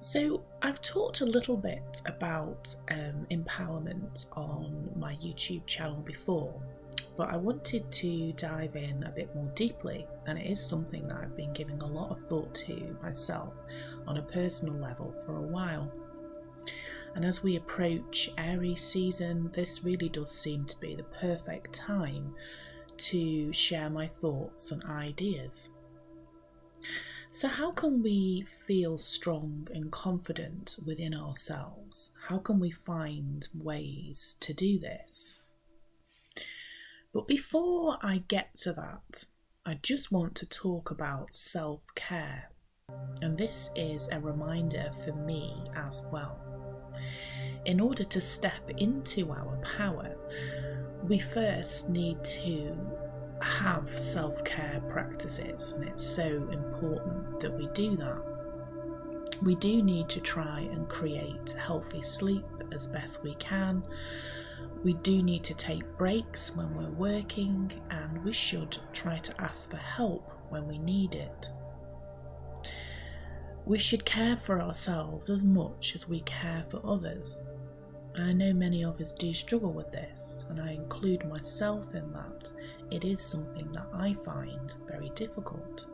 So I've talked a little bit about empowerment on my YouTube channel before, but I wanted to dive in a bit more deeply, and it is something that I've been giving a lot of thought to myself on a personal level for a while. And as we approach Aries season, this really does seem to be the perfect time to share my thoughts and ideas. So how can we feel strong and confident within ourselves? How can we find ways to do this? But before I get to that, I just want to talk about self-care. And this is a reminder for me as well. In order to step into our power, we first need to have self-care practices, and it's so important that we do that. We do need to try and create healthy sleep as best we can. We do need to take breaks when we're working, and we should try to ask for help when we need it. We should care for ourselves as much as we care for others. And I know many of us do struggle with this, and I include myself in that. It is something that I find very difficult.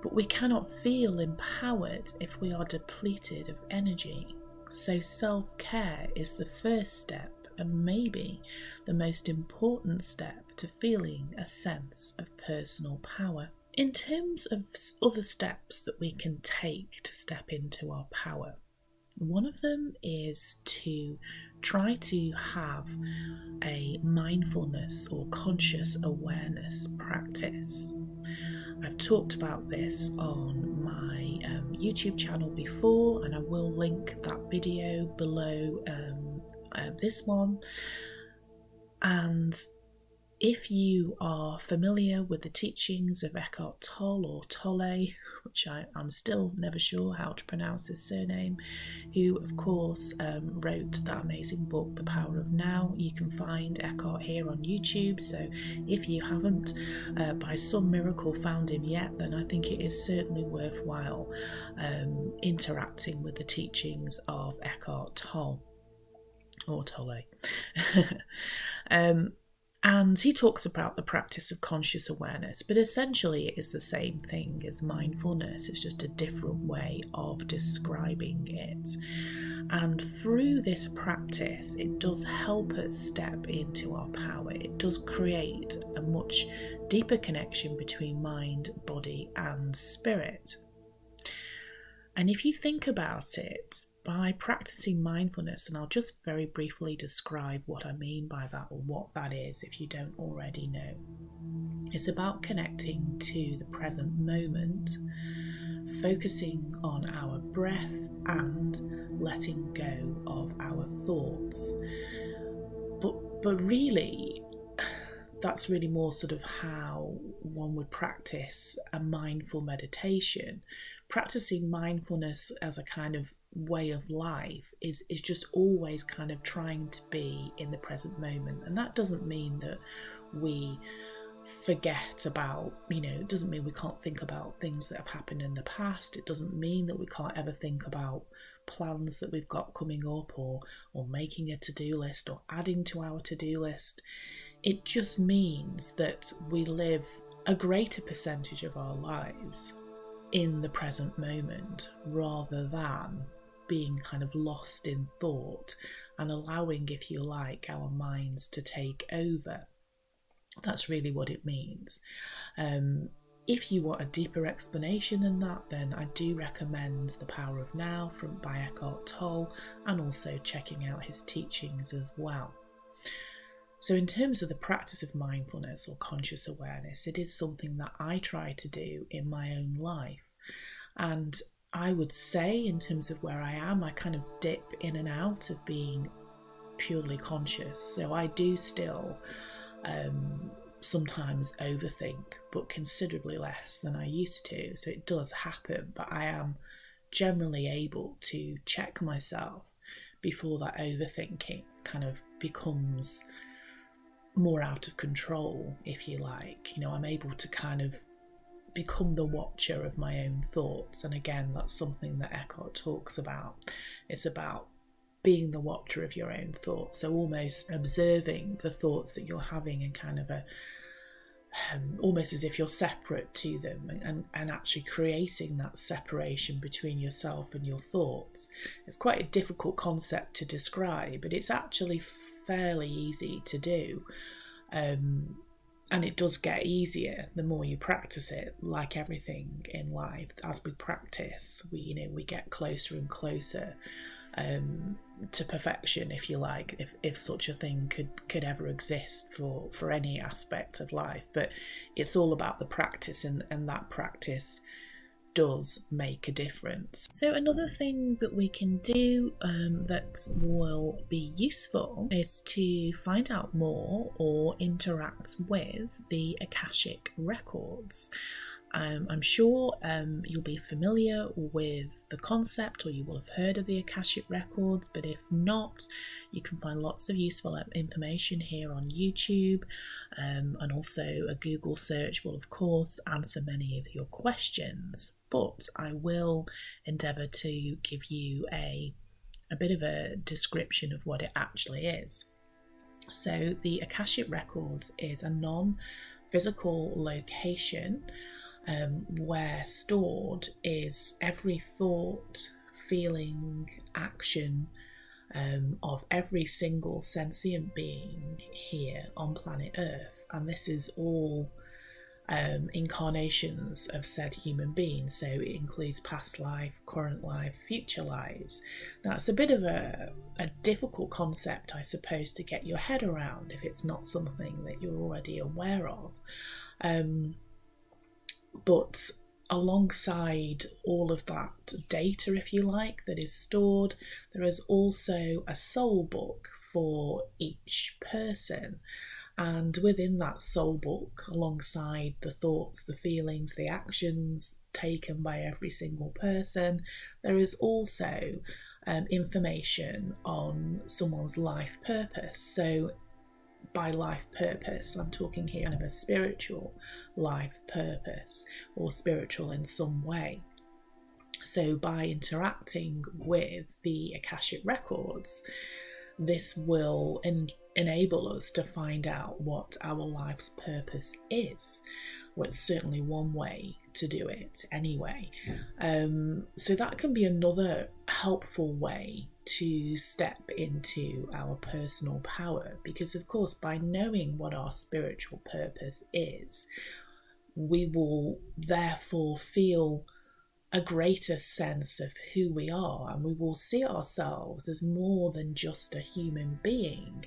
But we cannot feel empowered if we are depleted of energy. So self-care is the first step, and maybe the most important step to feeling a sense of personal power. In terms of other steps that we can take to step into our power, one of them is to try to have a mindfulness or conscious awareness practice. I've talked about this on my YouTube channel before, and I will link that video below this one. And if you are familiar with the teachings of Eckhart Tolle, or Tolle, which I'm still never sure how to pronounce his surname, who of course wrote that amazing book, The Power of Now. You can find Eckhart here on YouTube, so if you haven't by some miracle found him yet, then I think it is certainly worthwhile interacting with the teachings of Eckhart Tolle, or Tolle. And he talks about the practice of conscious awareness, but essentially it is the same thing as mindfulness. It's just a different way of describing it. And through this practice, it does help us step into our power. It does create a much deeper connection between mind, body, and spirit. And if you think about it, by practicing mindfulness, and I'll just very briefly describe what I mean by that, or what that is if you don't already know. It's about connecting to the present moment, focusing on our breath and letting go of our thoughts. But really, that's really more sort of how one would practice a mindful meditation. Practicing mindfulness as a kind of way of life is just always kind of trying to be in the present moment. And that doesn't mean that we forget about, it doesn't mean we can't think about things that have happened in the past. It doesn't mean that we can't ever think about plans that we've got coming up, or making a to-do list, or adding to our to-do list. It just means that we live a greater percentage of our lives in the present moment, rather than being kind of lost in thought and allowing, if you like, our minds to take over. That's really what it means. If you want a deeper explanation than that, then I do recommend The Power of Now by Eckhart Tolle, and also checking out his teachings as well. So in terms of the practice of mindfulness or conscious awareness, it is something that I try to do in my own life. And I would say, in terms of where I am, I kind of dip in and out of being purely conscious. So I do still sometimes overthink, but considerably less than I used to. So it does happen, but I am generally able to check myself before that overthinking kind of becomes more out of control, if you like. I'm able to kind of become the watcher of my own thoughts. And again, that's something that Eckhart talks about. It's about being the watcher of your own thoughts, so almost observing the thoughts that you're having and kind of almost as if you're separate to them, and actually creating that separation between yourself and your thoughts. It's quite a difficult concept to describe, but it's actually fairly easy to do, and it does get easier the more you practice it. Like everything in life, as we practice, we get closer and closer to perfection, if you like, if such a thing could ever exist for any aspect of life. But it's all about the practice, and that practice does make a difference. So another thing that we can do that will be useful is to find out more or interact with the Akashic Records. I'm sure you'll be familiar with the concept, or you will have heard of the Akashic Records, but if not, you can find lots of useful information here on YouTube, and also a Google search will of course answer many of your questions, but I will endeavour to give you a bit of a description of what it actually is. So the Akashic Records is a non-physical location where stored is every thought, feeling, action of every single sentient being here on planet Earth. And this is all incarnations of said human beings, so it includes past life, current life, future lives. Now it's a bit of a difficult concept, I suppose, to get your head around if it's not something that you're already aware of. But alongside all of that data, if you like, that is stored, there is also a soul book for each person. And within that soul book, alongside the thoughts, the feelings, the actions taken by every single person, there is also information on someone's life purpose. So by life purpose, I'm talking here of a spiritual life purpose, or spiritual in some way. So by interacting with the Akashic Records, this will enable us to find out what our life's purpose is. Well, it's certainly one way to do it anyway. So that can be another helpful way to step into our personal power, because of course by knowing what our spiritual purpose is, we will therefore feel a greater sense of who we are, and we will see ourselves as more than just a human being,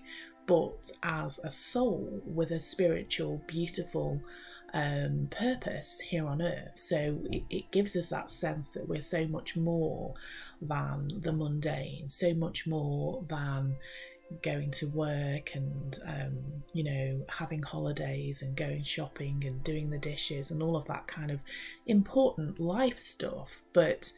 but as a soul with a spiritual, beautiful purpose here on earth. So it gives us that sense that we're so much more than the mundane, so much more than going to work and having holidays and going shopping and doing the dishes and all of that kind of important life stuff. But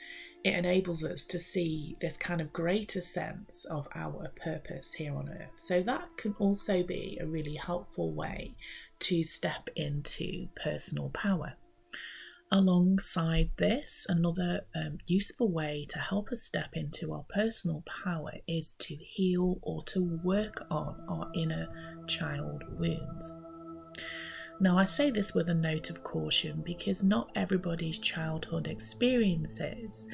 it enables us to see this kind of greater sense of our purpose here on earth. So that can also be a really helpful way to step into personal power. Alongside this, another useful way to help us step into our personal power is to heal or to work on our inner child wounds. Now, I say this with a note of caution, because not everybody's childhood experiences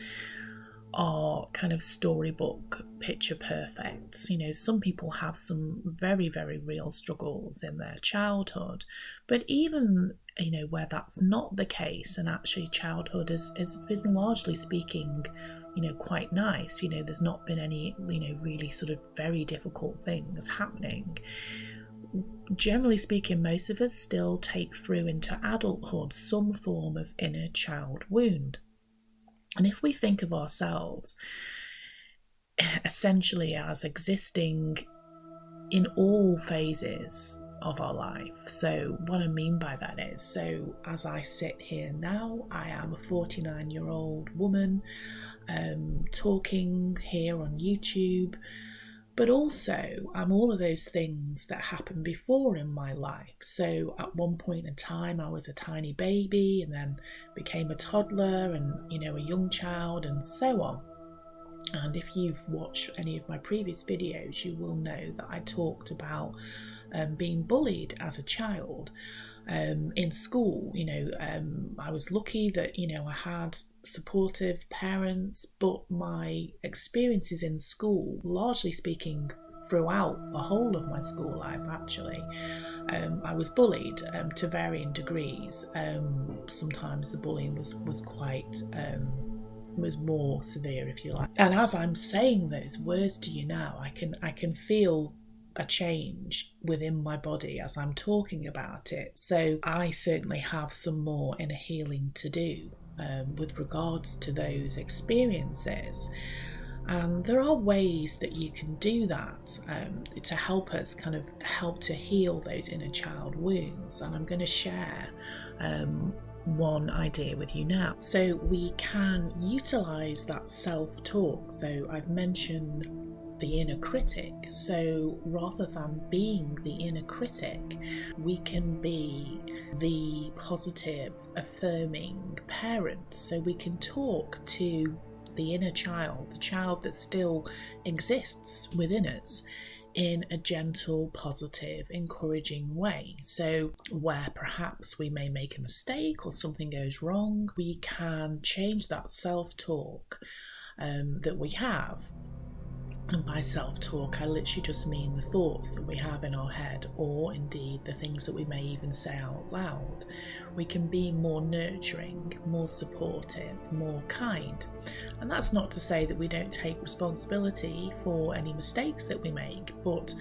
are kind of storybook picture perfect. Some people have some very, very real struggles in their childhood, but even where that's not the case, and actually childhood has been largely speaking quite nice, there's not been any really sort of very difficult things happening. Generally speaking, most of us still take through into adulthood some form of inner child wound. And if we think of ourselves essentially as existing in all phases of our life, so what I mean by that is, so as I sit here now, I am a 49-year-old woman talking here on YouTube But also, I'm all of those things that happened before in my life. So at one point in time, I was a tiny baby and then became a toddler and, a young child and so on. And if you've watched any of my previous videos, you will know that I talked about being bullied as a child. In school, I was lucky that, I had supportive parents, but my experiences in school, largely speaking, throughout the whole of my school life, actually, I was bullied to varying degrees. Sometimes the bullying was quite was more severe, if you like. And as I'm saying those words to you now, I can feel a change within my body as I'm talking about it. So I certainly have some more inner healing to do with regards to those experiences. And there are ways that you can do that to help us help to heal those inner child wounds. And I'm going to share one idea with you now. So we can utilize that self-talk. So I've mentioned the inner critic. So rather than being the inner critic, we can be the positive, affirming parent. So we can talk to the inner child, the child that still exists within us, in a gentle, positive, encouraging way. So where perhaps we may make a mistake or something goes wrong, we can change that self-talk that we have. And by self-talk, I literally just mean the thoughts that we have in our head, or indeed the things that we may even say out loud. We can be more nurturing, more supportive, more kind. And that's not to say that we don't take responsibility for any mistakes that we make, but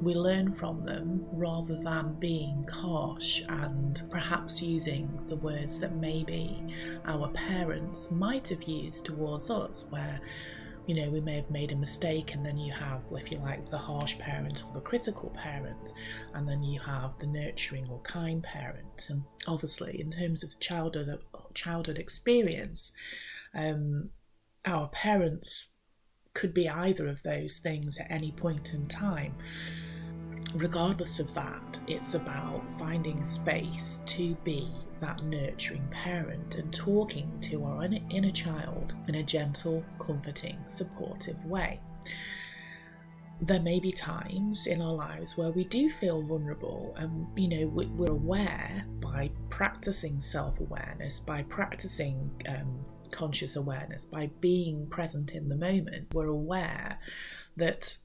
we learn from them rather than being harsh and perhaps using the words that maybe our parents might have used towards us, where we may have made a mistake, and then you have, if you like, the harsh parent or the critical parent, and then you have the nurturing or kind parent. And obviously, in terms of childhood experience, our parents could be either of those things at any point in time. Regardless of that, it's about finding space to be that nurturing parent and talking to our inner child in a gentle, comforting, supportive way. There may be times in our lives where we do feel vulnerable, and we're aware by practicing self-awareness, by practicing conscious awareness, by being present in the moment. We're aware that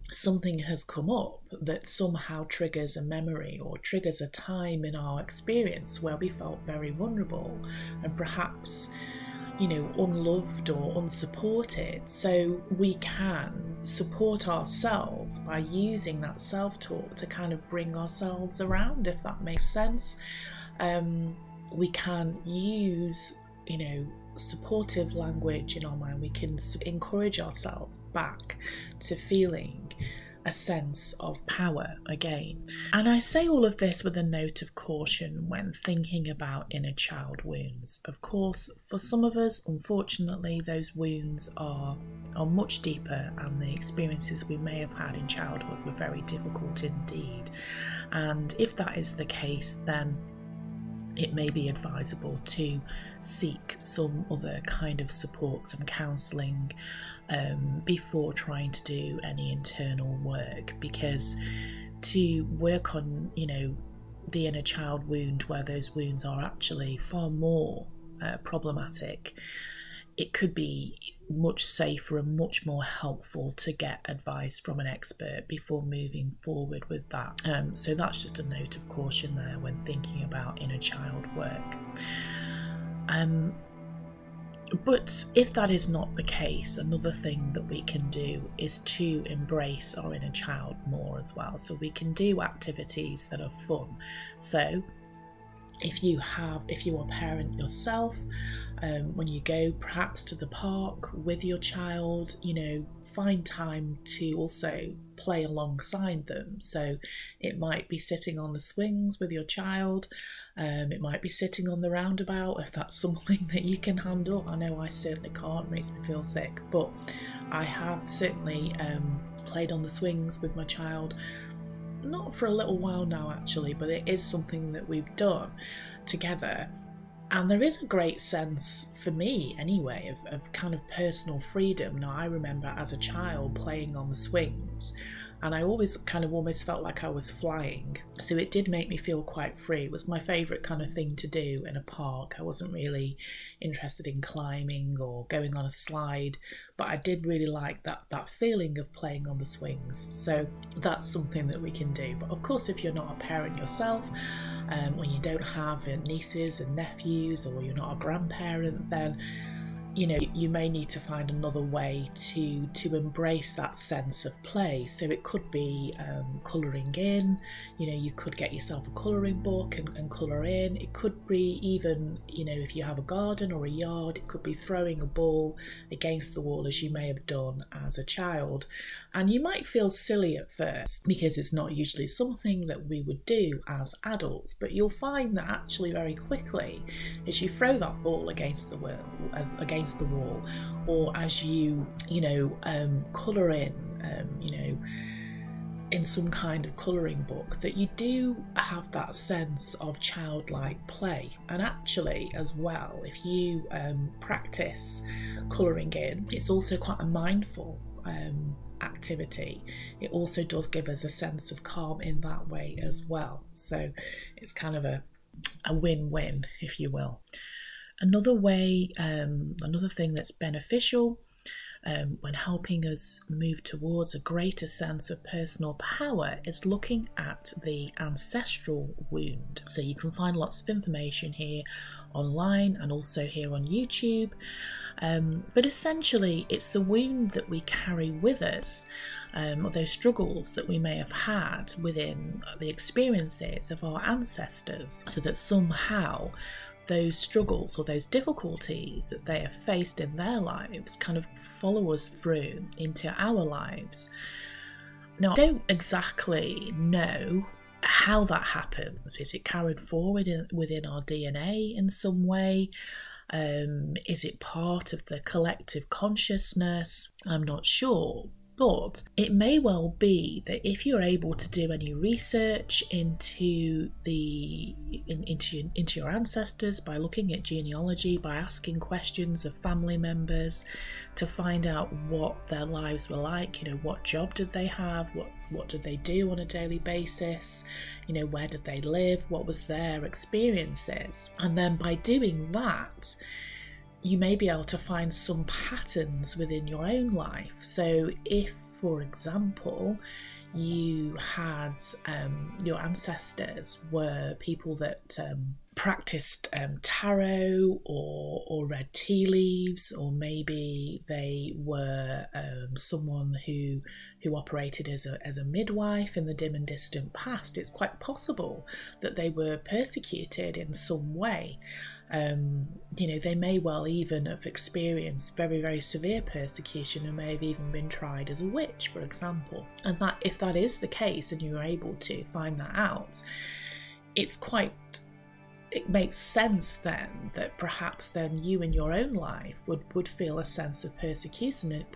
something has come up that somehow triggers a memory or triggers a time in our experience where we felt very vulnerable and perhaps unloved or unsupported. So we can support ourselves by using that self-talk to kind of bring ourselves around, if that makes sense. We can use supportive language in our mind. We can encourage ourselves back to feeling a sense of power again. And I say all of this with a note of caution when thinking about inner child wounds. Of course, for some of us, unfortunately, those wounds are much deeper, and the experiences we may have had in childhood were very difficult indeed. And if that is the case, then it may be advisable to seek some other kind of support, some counselling, before trying to do any internal work, because to work on, the inner child wound, where those wounds are actually far more problematic, it could be much safer and much more helpful to get advice from an expert before moving forward with that. So that's just a note of caution there when thinking about inner child work. But if that is not the case, another thing that we can do is to embrace our inner child more as well. So we can do activities that are fun. So if you are a parent yourself, when you go perhaps to the park with your child, find time to also play alongside them. So it might be sitting on the swings with your child. It might be sitting on the roundabout, if that's something that you can handle. I know I certainly can't, it makes me feel sick, but I have certainly played on the swings with my child, not for a little while now actually, but it is something that we've done together. And there is a great sense, for me anyway, of kind of personal freedom. Now, I remember as a child playing on the swings, and I always kind of almost felt like I was flying. So it did make me feel quite free. It was my favourite kind of thing to do in a park. I wasn't really interested in climbing or going on a slide, but I did really like that feeling of playing on the swings. So that's something that we can do. But of course, if you're not a parent yourself, or you don't have nieces and nephews, or you're not a grandparent, then you may need to find another way to embrace that sense of play. So it could be colouring in. You could get yourself a colouring book and colour in. It could be even, if you have a garden or a yard, it could be throwing a ball against the wall as you may have done as a child. And you might feel silly at first because it's not usually something that we would do as adults, but you'll find that actually very quickly as you throw that ball against the wall, or as you colour in some kind of colouring book, that you do have that sense of childlike play. And actually as well, if you practice colouring in, it's also quite a mindful activity. It also does give us a sense of calm in that way as well. So it's kind of a win-win, if you will. Another way, another thing that's beneficial when helping us move towards a greater sense of personal power is looking at the ancestral wound. So you can find lots of information here online and also here on YouTube. But essentially, it's the wound that we carry with us, or those struggles that we may have had within the experiences of our ancestors, so that somehow those struggles or those difficulties that they have faced in their lives kind of follow us through into our lives. Now, I don't exactly know how that happens. Is it carried forward within our DNA in some way? Is it part of the collective consciousness? I'm not sure. But it may well be that if you're able to do any research into your ancestors by looking at genealogy, by asking questions of family members to find out what their lives were like, what job did they have, what did they do on a daily basis, where did they live, what was their experiences, and then by doing that, you may be able to find some patterns within your own life. So if, for example, you had your ancestors were people that practiced tarot or read tea leaves, or maybe they were someone who operated as a midwife in the dim and distant past, it's quite possible that they were persecuted in some way. They may well even have experienced very, very severe persecution and may have even been tried as a witch, for example. And that, if that is the case and you're able to find that out, it makes sense then that perhaps then you in your own life would feel a sense of persecution, if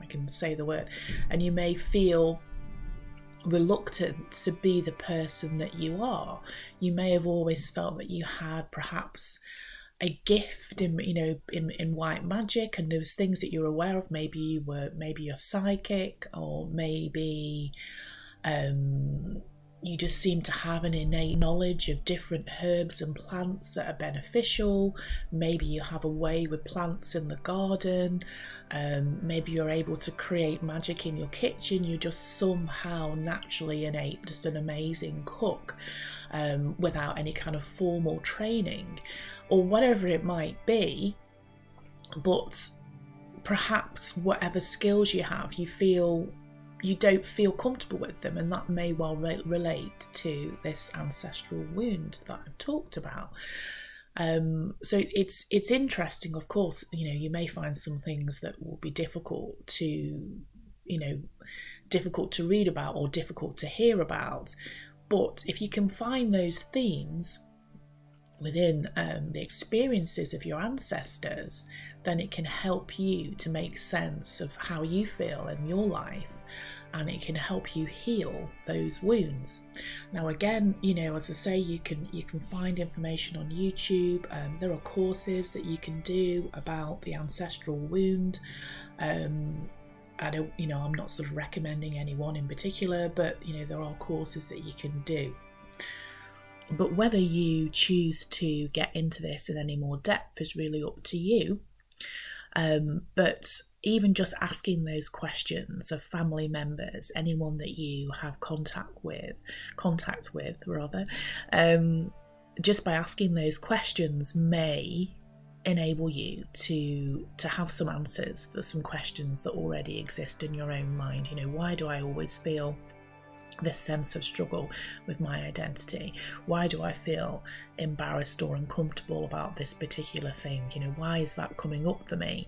I can say the word, and you may feel reluctant to be the person that you are. You may have always felt that you had perhaps a gift in white magic, and those things that you're aware of. Maybe you're psychic, or maybe you just seem to have an innate knowledge of different herbs and plants that are beneficial. Maybe you have a way with plants in the garden. Maybe you're able to create magic in your kitchen. You're just somehow naturally innate, just an amazing cook without any kind of formal training, or whatever it might be. But perhaps whatever skills you have, you don't feel comfortable with them, and that may well relate to this ancestral wound that I've talked about. So it's interesting, of course. You may find some things that will be difficult to read about or difficult to hear about, but if you can find those themes within the experiences of your ancestors, then it can help you to make sense of how you feel in your life, and it can help you heal those wounds. Now again, as I say, you can find information on YouTube. There are courses that you can do about the ancestral wound. I'm not sort of recommending any one in particular, but there are courses that you can do. But whether you choose to get into this in any more depth is really up to you. But even just asking those questions of family members, anyone that you have contact with, just by asking those questions may enable you to have some answers for some questions that already exist in your own mind. Why do I always feel this sense of struggle with my identity? Why do I feel embarrassed or uncomfortable about this particular thing? Why is that coming up for me?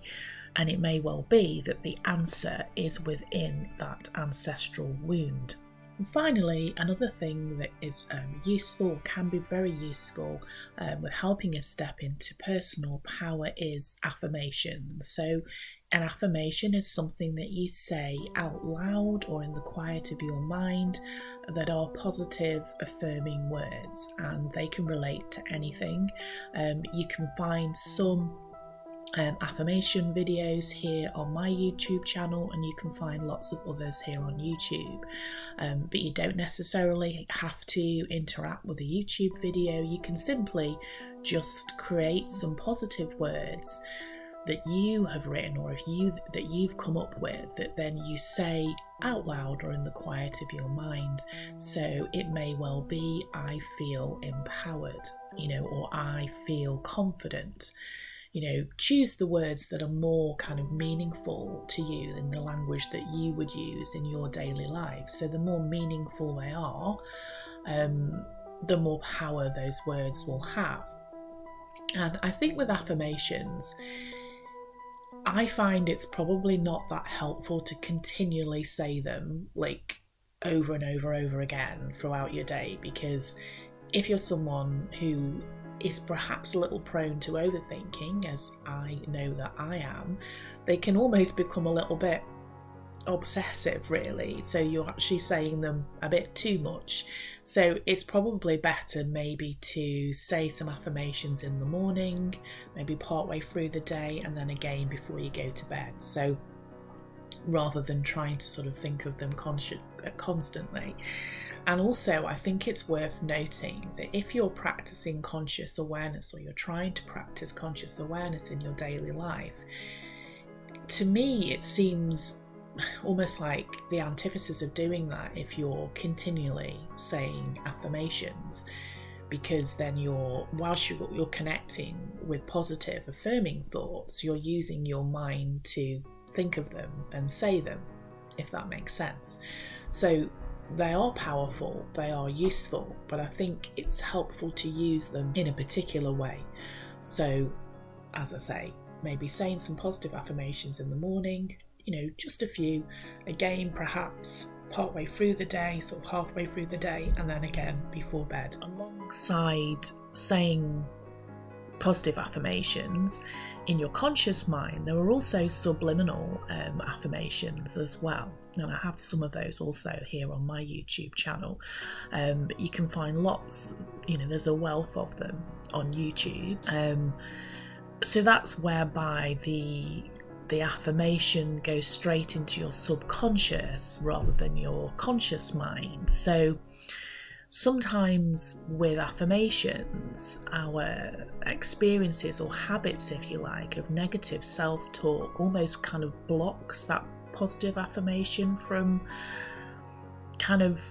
And it may well be that the answer is within that ancestral wound. And finally, another thing that is useful, can be very useful with helping us step into personal power, is affirmations. So an affirmation is something that you say out loud or in the quiet of your mind that are positive, affirming words, and they can relate to anything. You can find some affirmation videos here on my YouTube channel, and you can find lots of others here on YouTube, but you don't necessarily have to interact with a YouTube video. You can simply just create some positive words that you have written, or that you've come up with, that then you say out loud or in the quiet of your mind. So it may well be, I feel empowered, or I feel confident. Choose the words that are more kind of meaningful to you in the language that you would use in your daily life. So the more meaningful they are, the more power those words will have. And I think with affirmations, I find it's probably not that helpful to continually say them like over and over again throughout your day, because if you're someone who is perhaps a little prone to overthinking, as I know that I am, they can almost become a little bit obsessive, really. So you're actually saying them a bit too much. So it's probably better maybe to say some affirmations in the morning, maybe partway through the day, and then again before you go to bed. So rather than trying to sort of think of them constantly. And also, I think it's worth noting that if you're practicing conscious awareness, or you're trying to practice conscious awareness in your daily life, to me it seems almost like the antithesis of doing that if you're continually saying affirmations, because then whilst you're connecting with positive, affirming thoughts, you're using your mind to think of them and say them, if that makes sense. So they are powerful, they are useful, but I think it's helpful to use them in a particular way. So, as I say, maybe saying some positive affirmations in the morning, just a few, again perhaps partway through the day, sort of halfway through the day, and then again before bed. Alongside saying positive affirmations in your conscious mind, there are also subliminal affirmations as well, and I have some of those also here on my YouTube channel, but you can find lots, there's a wealth of them on YouTube. So that's whereby the affirmation goes straight into your subconscious rather than your conscious mind. So sometimes with affirmations, our experiences or habits, if you like, of negative self-talk almost kind of blocks that positive affirmation from kind of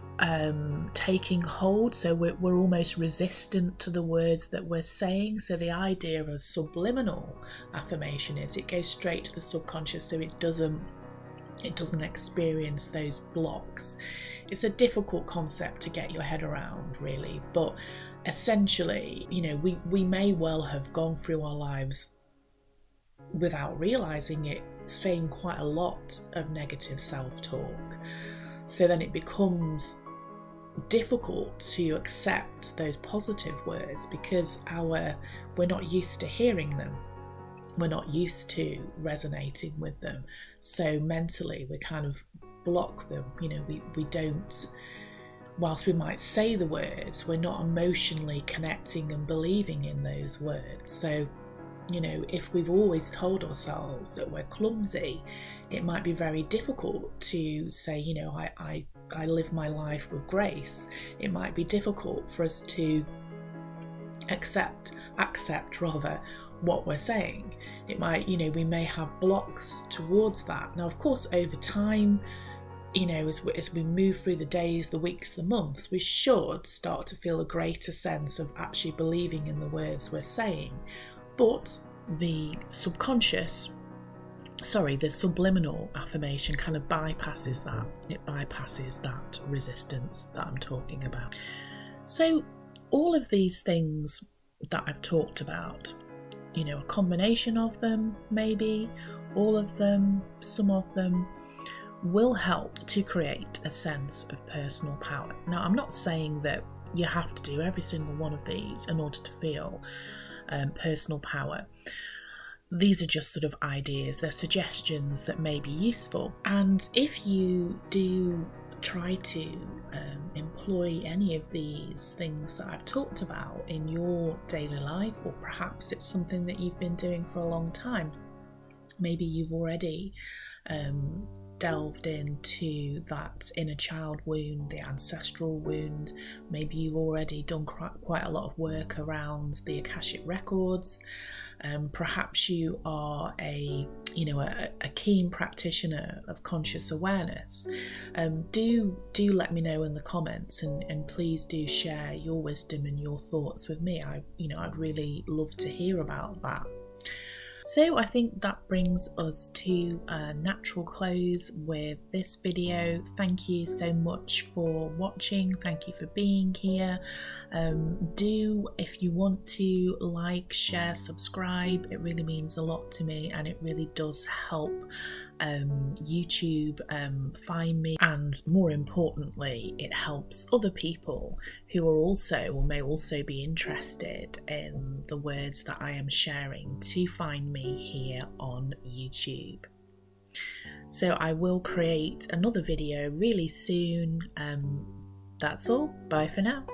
taking hold. So we're almost resistant to the words that we're saying. So the idea of a subliminal affirmation is it goes straight to the subconscious, so it doesn't experience those blocks. It's a difficult concept to get your head around, really, but essentially, we may well have gone through our lives without realizing it, saying quite a lot of negative self-talk. So then it becomes difficult to accept those positive words because we're not used to hearing them. We're not used to resonating with them. So mentally we kind of block them. We don't, whilst we might say the words, we're not emotionally connecting and believing in those words. So, if we've always told ourselves that we're clumsy, it might be very difficult to say, I live my life with grace. It might be difficult for us to accept what we're saying. It might, we may have blocks towards that. Now, of course, over time, as we move through the days, the weeks, the months, we should start to feel a greater sense of actually believing in the words we're saying. But the subliminal affirmation kind of bypasses that. It bypasses that resistance that I'm talking about. So all of these things that I've talked about, a combination of them, maybe all of them, some of them, will help to create a sense of personal power. Now, I'm not saying that you have to do every single one of these in order to feel personal power. These are just sort of ideas, they're suggestions that may be useful. And if you do try to employ any of these things that I've talked about in your daily life, or perhaps it's something that you've been doing for a long time, maybe you've already delved into that inner child wound, the ancestral wound. Maybe you've already done quite a lot of work around the Akashic Records. Perhaps you are a keen practitioner of conscious awareness. Do let me know in the comments, and please do share your wisdom and your thoughts with me. I'd really love to hear about that. So I think that brings us to a natural close with this video. Thank you so much for watching. Thank you for being here. Do, if you want to, like, share, subscribe. It really means a lot to me, and it really does help YouTube find me, and more importantly, it helps other people who are also, or may also be interested in the words that I am sharing, to find me here on YouTube. So I will create another video really soon. That's all. Bye for now.